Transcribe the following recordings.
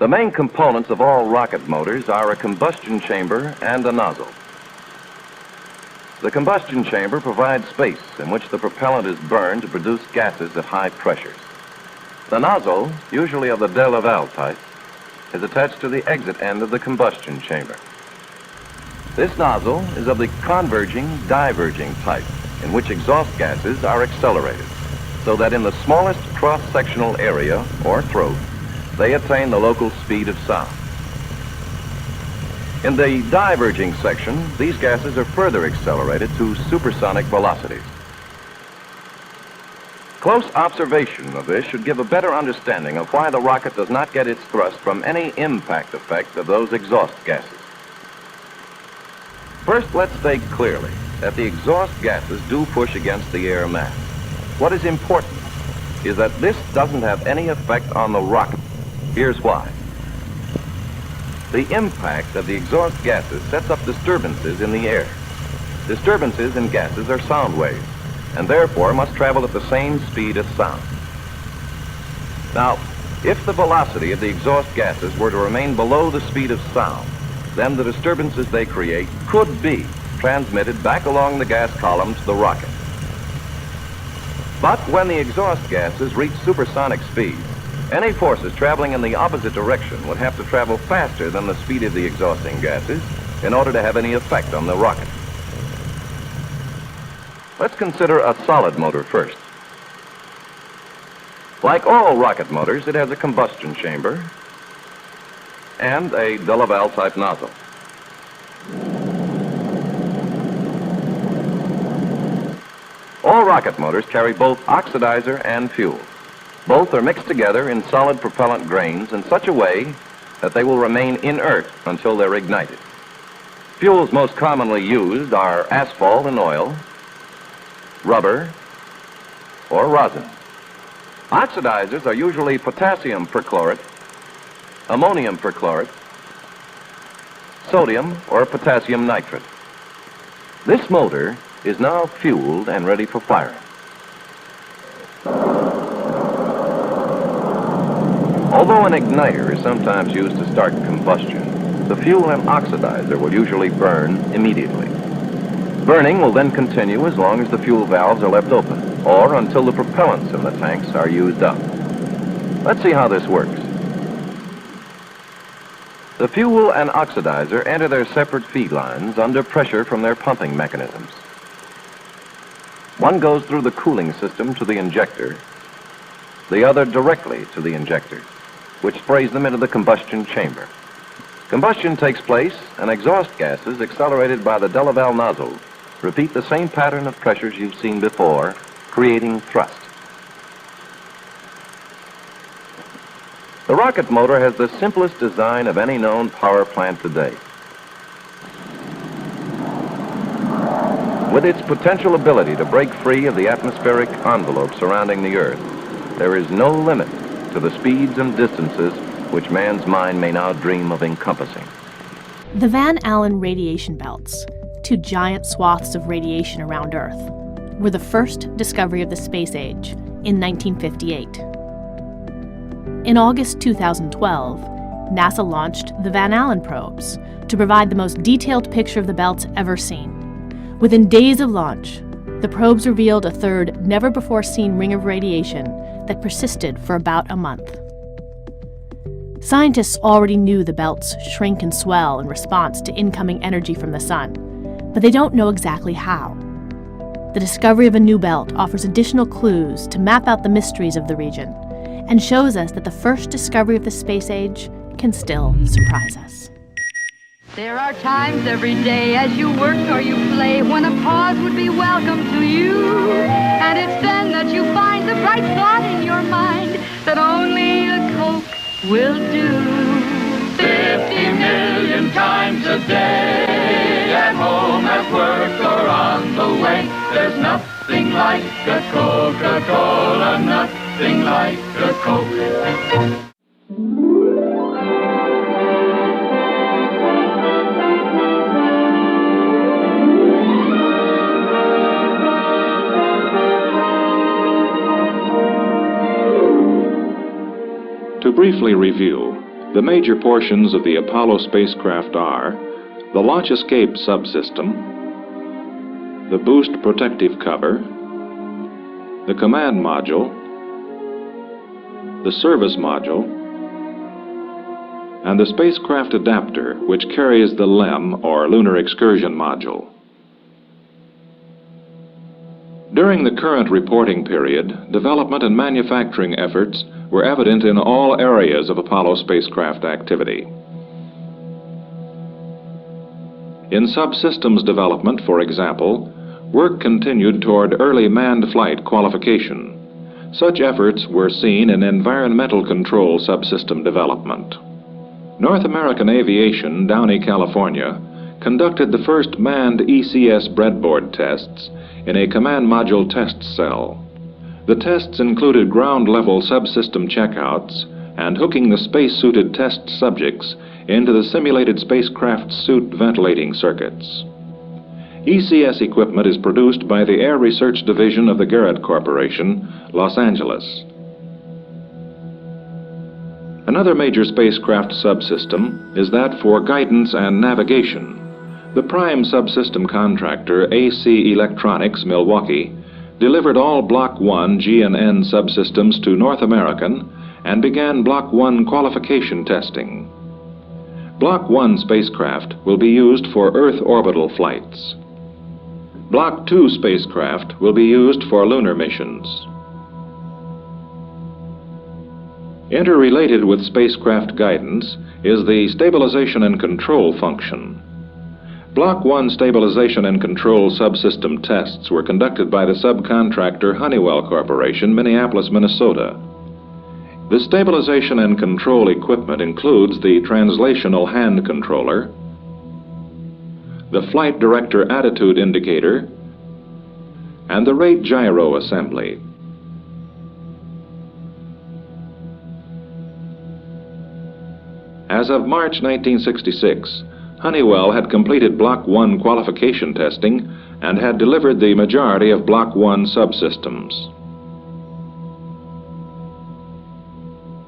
The main components of all rocket motors are a combustion chamber and a nozzle. The combustion chamber provides space in which the propellant is burned to produce gases at high pressures. The nozzle, usually of the de Laval type, is attached to the exit end of the combustion chamber. This nozzle is of the converging-diverging type, in which exhaust gases are accelerated, so that in the smallest cross-sectional area, or throat, they attain the local speed of sound. In the diverging section, these gases are further accelerated to supersonic velocities. Close observation of this should give a better understanding of why the rocket does not get its thrust from any impact effect of those exhaust gases. First, let's state clearly that the exhaust gases do push against the air mass. What is important is that this doesn't have any effect on the rocket. Here's why. The impact of the exhaust gases sets up disturbances in the air. Disturbances in gases are sound waves, and therefore must travel at the same speed as sound. Now, if the velocity of the exhaust gases were to remain below the speed of sound, then the disturbances they create could be transmitted back along the gas column to the rocket. But when the exhaust gases reach supersonic speed, any forces traveling in the opposite direction would have to travel faster than the speed of the exhausting gases in order to have any effect on the rocket. Let's consider a solid motor first. Like all rocket motors, it has a combustion chamber and a de Laval type nozzle. All rocket motors carry both oxidizer and fuel. Both are mixed together in solid propellant grains in such a way that they will remain inert until they're ignited. Fuels most commonly used are asphalt and oil, rubber, or rosin. Oxidizers are usually potassium perchlorate, ammonium perchlorate, sodium, or potassium nitrate. This motor is now fueled and ready for firing. Although an igniter is sometimes used to start combustion, the fuel and oxidizer will usually burn immediately. Burning will then continue as long as the fuel valves are left open, or until the propellants in the tanks are used up. Let's see how this works. The fuel and oxidizer enter their separate feed lines under pressure from their pumping mechanisms. One goes through the cooling system to the injector, the other directly to the injector, which sprays them into the combustion chamber. Combustion takes place, and exhaust gases, accelerated by the de Laval nozzle, repeat the same pattern of pressures you've seen before, creating thrust. The rocket motor has the simplest design of any known power plant today. With its potential ability to break free of the atmospheric envelope surrounding the Earth, there is no limit to the speeds and distances which man's mind may now dream of encompassing. The Van Allen radiation belts, two giant swaths of radiation around Earth, were the first discovery of the space age in 1958. In August 2012, NASA launched the Van Allen probes to provide the most detailed picture of the belts ever seen. Within days of launch, the probes revealed a third, never-before-seen ring of radiation that persisted for about a month. Scientists already knew the belts shrink and swell in response to incoming energy from the sun, but they don't know exactly how. The discovery of a new belt offers additional clues to map out the mysteries of the region and shows us that the first discovery of the space age can still surprise us. There are times every day as you work or you play when a pause would be welcome to you. And it's then that you find the bright thought in your mind that only a Coke will do. 50 million times a day, at home, at work, or on the way. There's nothing like a Coca-Cola, nothing like a Coke. To briefly review, The major portions of the Apollo spacecraft are the launch escape subsystem, the boost protective cover, the command module, the service module, and the spacecraft adapter, which carries the LEM, or Lunar Excursion Module. During the current reporting period, development and manufacturing efforts were evident in all areas of Apollo spacecraft activity. In subsystems development, for example, work continued toward early manned flight qualification. Such efforts were seen in environmental control subsystem development. North American Aviation, Downey, California, conducted the first manned ECS breadboard tests in a command module test cell. The tests included ground-level subsystem checkouts and hooking the space-suited test subjects into the simulated spacecraft suit ventilating circuits. ECS equipment is produced by the Air Research Division of the Garrett Corporation, Los Angeles. Another major spacecraft subsystem is that for guidance and navigation. The prime subsystem contractor, AC Electronics, Milwaukee, delivered all Block 1 G&N subsystems to North American and began Block 1 qualification testing. Block 1 spacecraft will be used for Earth orbital flights. Block 2 spacecraft will be used for lunar missions. Interrelated with spacecraft guidance is the stabilization and control function. Block 1 stabilization and control subsystem tests were conducted by the subcontractor Honeywell Corporation, Minneapolis, Minnesota. The stabilization and control equipment includes the translational hand controller, the flight director attitude indicator, and the rate gyro assembly. As of March 1966, Honeywell had completed Block 1 qualification testing and had delivered the majority of Block 1 subsystems.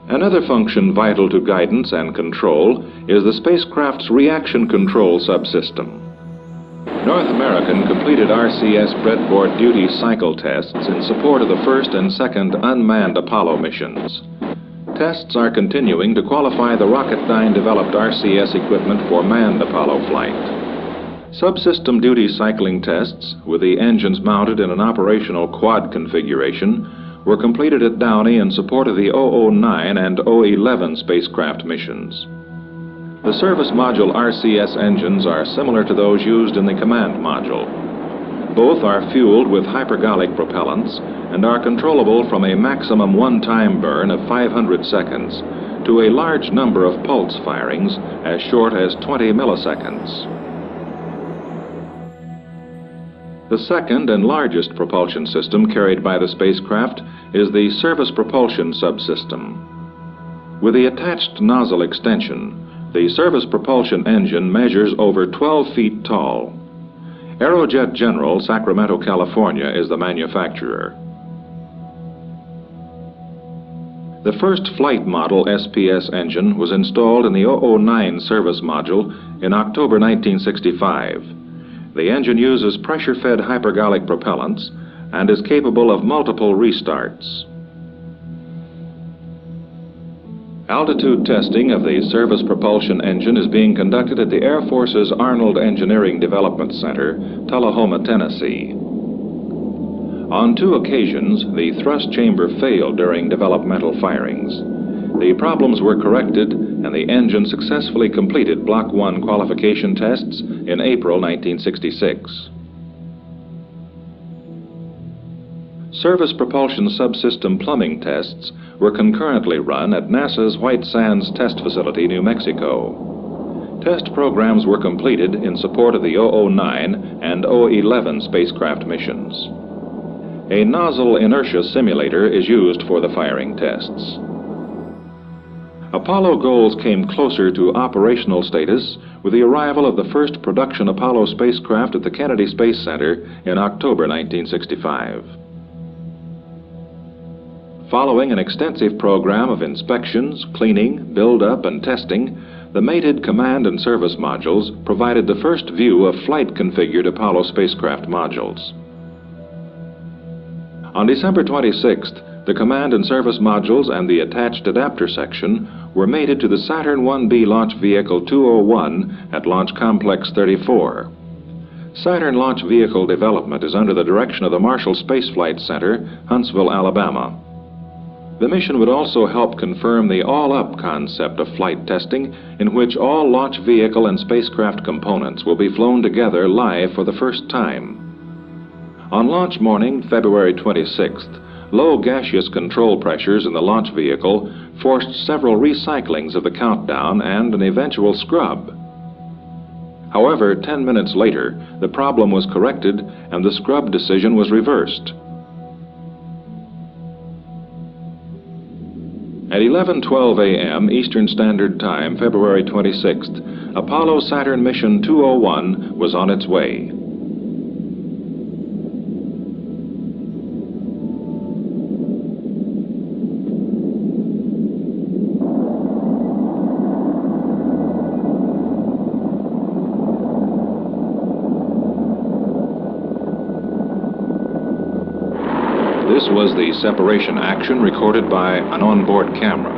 Another function vital to guidance and control is the spacecraft's reaction control subsystem. North American completed RCS breadboard duty cycle tests in support of the first and second unmanned Apollo missions. Tests are continuing to qualify the Rocketdyne-developed RCS equipment for manned Apollo flight. Subsystem duty cycling tests, with the engines mounted in an operational quad configuration, were completed at Downey in support of the 009 and 011 spacecraft missions. The service module RCS engines are similar to those used in the command module. Both are fueled with hypergolic propellants and are controllable from a maximum one-time burn of 500 seconds to a large number of pulse firings as short as 20 milliseconds. The second and largest propulsion system carried by the spacecraft is the service propulsion subsystem. With the attached nozzle extension, the service propulsion engine measures over 12 feet tall. Aerojet General, Sacramento, California, is the manufacturer. The first flight model SPS engine was installed in the 009 service module in October 1965. The engine uses pressure-fed hypergolic propellants and is capable of multiple restarts. Altitude testing of the service propulsion engine is being conducted at the Air Force's Arnold Engineering Development Center, Tullahoma, Tennessee. On 2 occasions, the thrust chamber failed during developmental firings. The problems were corrected and the engine successfully completed Block 1 qualification tests in April 1966. Service propulsion subsystem plumbing tests were concurrently run at NASA's White Sands Test Facility, New Mexico. Test programs were completed in support of the 009 and 011 spacecraft missions. A nozzle inertia simulator is used for the firing tests. Apollo goals came closer to operational status with the arrival of the first production Apollo spacecraft at the Kennedy Space Center in October 1965. Following an extensive program of inspections, cleaning, build-up, and testing, the mated command and service modules provided the first view of flight-configured Apollo spacecraft modules. On December 26th, the command and service modules and the attached adapter section were mated to the Saturn 1B Launch Vehicle 201 at Launch Complex 34. Saturn launch vehicle development is under the direction of the Marshall Space Flight Center, Huntsville, Alabama. The mission would also help confirm the all-up concept of flight testing, in which all launch vehicle and spacecraft components will be flown together live for the first time. On launch morning, February 26th, low gaseous control pressures in the launch vehicle forced several recyclings of the countdown and an eventual scrub. However, 10 minutes later, the problem was corrected and the scrub decision was reversed. At 11:12 a.m. Eastern Standard Time, February 26th, Apollo Saturn Mission 201 was on its way. This was the separation action recorded by an onboard camera.